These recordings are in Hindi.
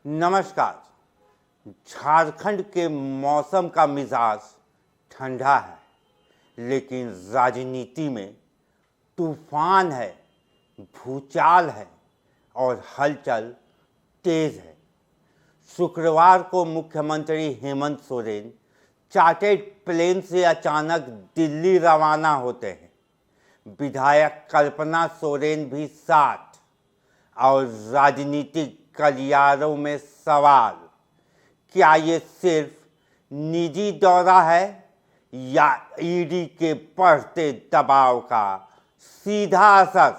नमस्कार। झारखंड के मौसम का मिजाज ठंडा है, लेकिन राजनीति में तूफान है, भूचाल है और हलचल तेज है। शुक्रवार को मुख्यमंत्री हेमंत सोरेन चार्टर्ड प्लेन से अचानक दिल्ली रवाना होते हैं। विधायक कल्पना सोरेन भी साथ और राजनीतिक गलियारों में सवाल, क्या ये सिर्फ निजी दौरा है या ईडी के बढ़ते दबाव का सीधा असर?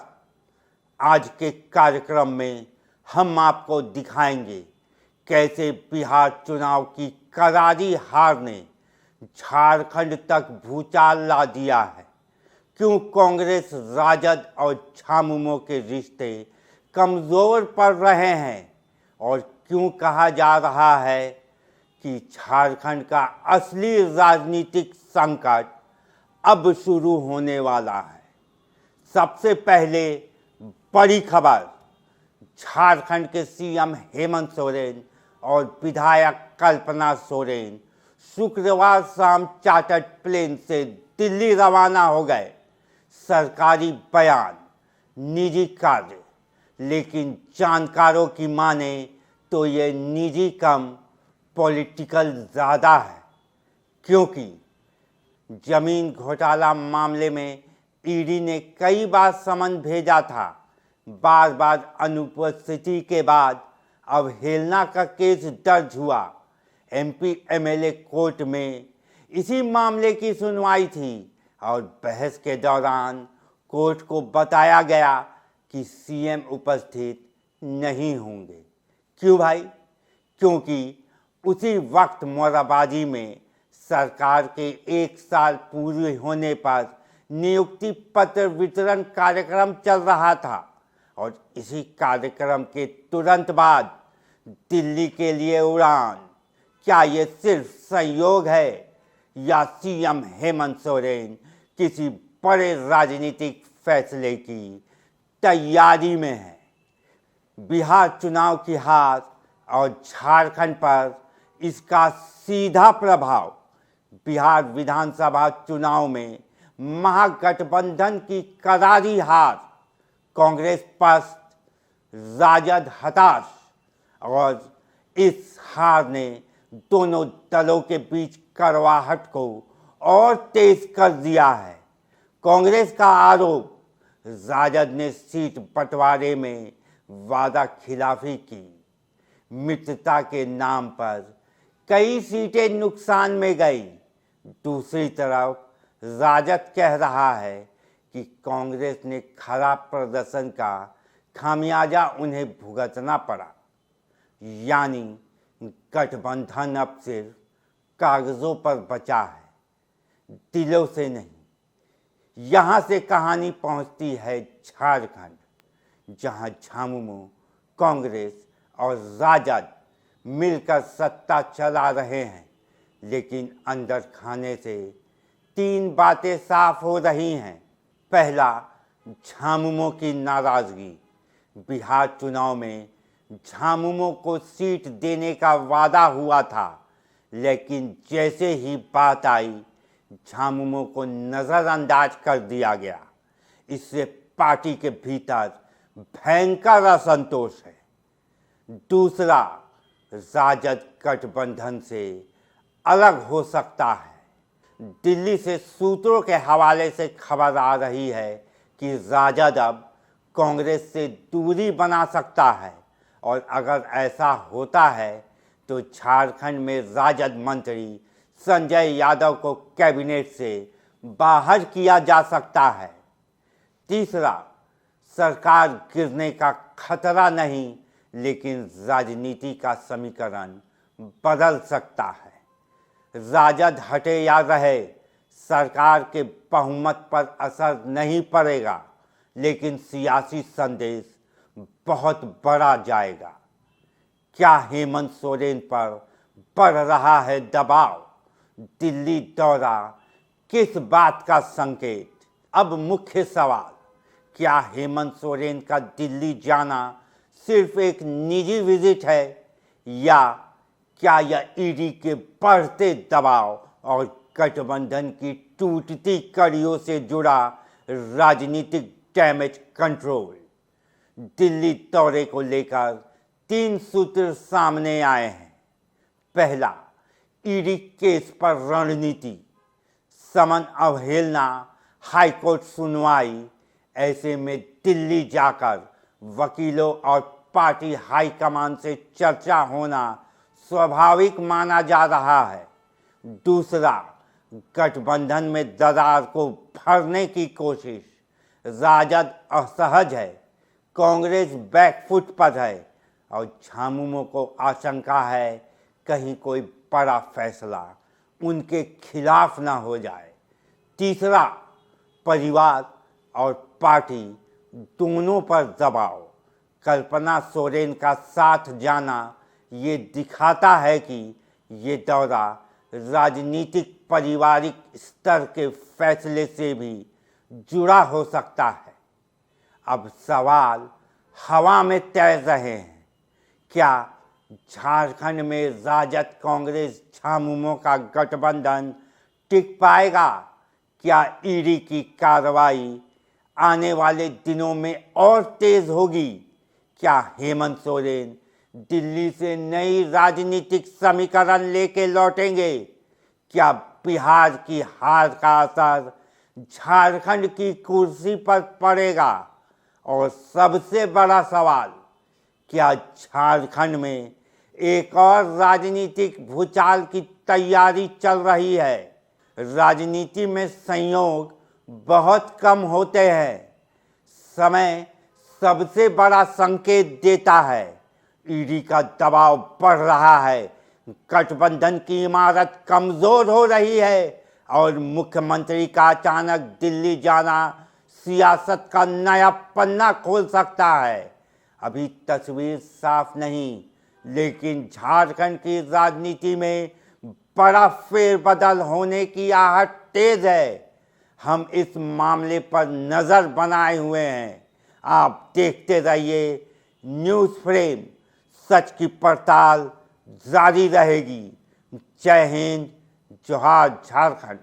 आज के कार्यक्रम में हम आपको दिखाएंगे कैसे बिहार चुनाव की करारी हार ने झारखंड तक भूचाल ला दिया है, क्यों कांग्रेस, राजद और झामुमो के रिश्ते कमज़ोर पड़ रहे हैं और क्यों कहा जा रहा है कि झारखंड का असली राजनीतिक संकट अब शुरू होने वाला है। सबसे पहले बड़ी खबर, झारखंड के सीएम हेमंत सोरेन और विधायक कल्पना सोरेन शुक्रवार शाम चार्टर्ड प्लेन से दिल्ली रवाना हो गए। सरकारी बयान, निजी कार्य, लेकिन जानकारों की माने तो ये निजी कम पॉलिटिकल ज़्यादा है, क्योंकि जमीन घोटाला मामले में ईडी ने कई बार समन भेजा था। बार बार अनुपस्थिति के बाद अवहेलना का केस दर्ज हुआ। एमपी एमएलए कोर्ट में इसी मामले की सुनवाई थी और बहस के दौरान कोर्ट को बताया गया कि सीएम उपस्थित नहीं होंगे। क्यों भाई? क्योंकि उसी वक्त मोराबाजी में सरकार के 1 साल पूरे होने पर नियुक्ति पत्र वितरण कार्यक्रम चल रहा था और इसी कार्यक्रम के तुरंत बाद दिल्ली के लिए उड़ान। क्या ये सिर्फ संयोग है या सीएम हेमंत सोरेन किसी बड़े राजनीतिक फैसले की तैयारी में है? बिहार चुनाव की हार और झारखंड पर इसका सीधा प्रभाव। बिहार विधानसभा चुनाव में महागठबंधन की करारी हार, कांग्रेस पस्त, राजद हताश, और इस हार ने दोनों दलों के बीच कड़वाहट को और तेज कर दिया है। कांग्रेस का आरोप, राजद ने सीट बंटवारे में वादा खिलाफी की, मित्रता के नाम पर कई सीटें नुकसान में गई। दूसरी तरफ राजद कह रहा है कि कांग्रेस ने खराब प्रदर्शन का खामियाजा उन्हें भुगतना पड़ा, यानी गठबंधन अब सिर्फ कागजों पर बचा है, दिलों से नहीं। यहाँ से कहानी पहुँचती है झारखंड, जहाँ झामुमो, कांग्रेस और राजद मिलकर सत्ता चला रहे हैं, लेकिन अंदर खाने से 3 बातें साफ हो रही हैं। पहला, झामुमो की नाराज़गी। बिहार चुनाव में झामुमो को सीट देने का वादा हुआ था, लेकिन जैसे ही बात आई झामुमो को नज़रअंदाज कर दिया गया। इससे पार्टी के भीतर भयंकर असंतोष है। दूसरा, राजद गठबंधन से अलग हो सकता है। दिल्ली से सूत्रों के हवाले से खबर आ रही है कि राजद अब कांग्रेस से दूरी बना सकता है और अगर ऐसा होता है तो झारखंड में राजद मंत्री संजय यादव को कैबिनेट से बाहर किया जा सकता है। तीसरा, सरकार गिरने का खतरा नहीं, लेकिन राजनीति का समीकरण बदल सकता है। राजद हटे या रहे, सरकार के बहुमत पर असर नहीं पड़ेगा, लेकिन सियासी संदेश बहुत बड़ा जाएगा। क्या हेमंत सोरेन पर बढ़ रहा है दबाव? दिल्ली दौरा किस बात का संकेत? अब मुख्य सवाल, क्या हेमंत सोरेन का दिल्ली जाना सिर्फ एक निजी विजिट है या क्या यह ईडी के बढ़ते दबाव और गठबंधन की टूटती कड़ियों से जुड़ा राजनीतिक डैमेज कंट्रोल? दिल्ली दौरे को लेकर 3 सूत्र सामने आए हैं। पहला, ईडी केस पर रणनीति, समन अवहेलना, हाईकोर्ट सुनवाई। ऐसे में दिल्ली जाकर वकीलों और पार्टी हाईकमान से चर्चा होना स्वाभाविक माना जा रहा है। दूसरा, गठबंधन में दरार को भरने की कोशिश। राजद असहज है, कांग्रेस बैकफुट पर है और झामुमो को आशंका है कहीं कोई बड़ा फैसला उनके खिलाफ ना हो जाए। तीसरा, परिवार और पार्टी दोनों पर दबाव। कल्पना सोरेन का साथ जाना ये दिखाता है कि ये दौरा राजनीतिक पारिवारिक स्तर के फैसले से भी जुड़ा हो सकता है। अब सवाल हवा में तैर रहे हैं। क्या झारखंड में राजद कांग्रेस झामुमो का गठबंधन टिक पाएगा? क्या ईडी की कार्रवाई आने वाले दिनों में और तेज होगी? क्या हेमंत सोरेन दिल्ली से नई राजनीतिक समीकरण लेके लौटेंगे? क्या बिहार की हार का असर झारखंड की कुर्सी पर पड़ेगा? और सबसे बड़ा सवाल, क्या झारखंड में एक और राजनीतिक भूचाल की तैयारी चल रही है? राजनीति में संयोग बहुत कम होते हैं। समय सबसे बड़ा संकेत देता है। ईडी का दबाव बढ़ रहा है, गठबंधन की इमारत कमजोर हो रही है और मुख्यमंत्री का अचानक दिल्ली जाना सियासत का नया पन्ना खोल सकता है। अभी तस्वीर साफ नहीं, लेकिन झारखंड की राजनीति में बड़ा फेरबदल होने की आहट तेज है। हम इस मामले पर नज़र बनाए हुए हैं। आप देखते रहिए न्यूज़ फ्रेम, सच की पड़ताल जारी रहेगी। जय हिंद, जोहार झारखंड।